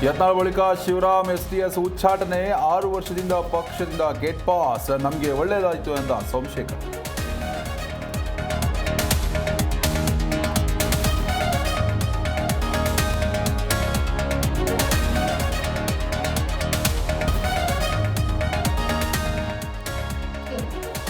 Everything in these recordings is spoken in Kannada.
ಯತ್ನಾಳ್ ಬಳಿಕ ಶಿವರಾಮ್ ಎಸ್ಟಿಎಸ್ ಉಚ್ಚಾಟನೆ, 6 ವರ್ಷದಿಂದ ಪಕ್ಷದಿಂದ ಗೆಟ್ ಪಾಸ್, ನಮಗೆ ಒಳ್ಳೆಯದಾಯಿತು ಎಂದ ಸೋಮಶೇಖರ್.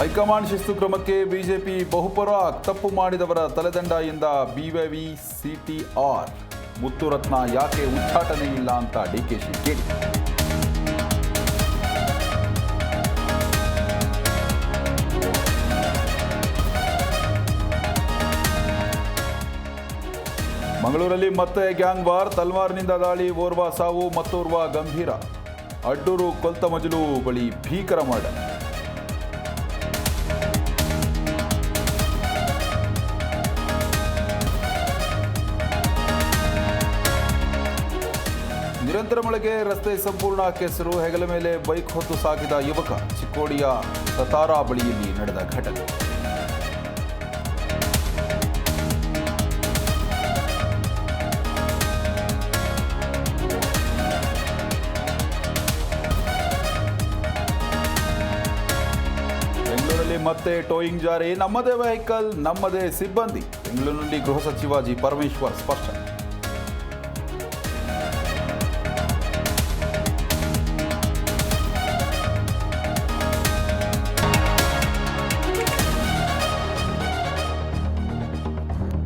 ಹೈಕಮಾಂಡ್ ಶಿಸ್ತು ಕ್ರಮಕ್ಕೆ ಬಿಜೆಪಿ ಬಹುಪರಾಗ್, ತಪ್ಪು ಮಾಡಿದವರ ತಲೆದಂಡ ಎಂದ ಬಿವೈವಿ ಸಿಟಿಆರ್. ಮುತ್ತುರತ್ನ ಯಾಕೆ ಉಚ್ಚಾಟನೆ ಇಲ್ಲ ಅಂತ ಡಿಕೆಶಿ ಕೇಳಿ. ಮಂಗಳೂರಲ್ಲಿ ಮತ್ತೆ ಗ್ಯಾಂಗ್ ವಾರ್, ತಲ್ವಾರ್ನಿಂದ ದಾಳಿ, ಓರ್ವ ಸಾವು, ಮತ್ತೋರ್ವ ಗಂಭೀರ. ಅಡ್ಡೂರು ಕೊಲ್ತಮಜಲು ಬಳಿ ಭೀಕರ ಮರ್ಡರ್. ನಿರಂತರ ಮಳೆಗೆ ರಸ್ತೆ ಸಂಪೂರ್ಣ ಕೆಸರು, ಹೆಗಲ ಮೇಲೆ ಬೈಕ್ ಹೊತ್ತು ಸಾಗಿದ ಯುವಕ. ಚಿಕ್ಕೋಡಿಯ ಸತಾರಾ ಬಳಿಯಲ್ಲಿ ನಡೆದ ಘಟನೆ. ಬೆಂಗಳೂರಲ್ಲಿ ಮತ್ತೆ ಟೋಯಿಂಗ್ ಜಾರಿ, ನಮ್ಮದೇ ವೆಹಿಕಲ್ ನಮ್ಮದೇ ಸಿಬ್ಬಂದಿ. ಬೆಂಗಳೂರಿನಲ್ಲಿ ಗೃಹ ಸಚಿವ ಜಿ ಪರಮೇಶ್ವರ್ ಸ್ಪಷ್ಟನೆ.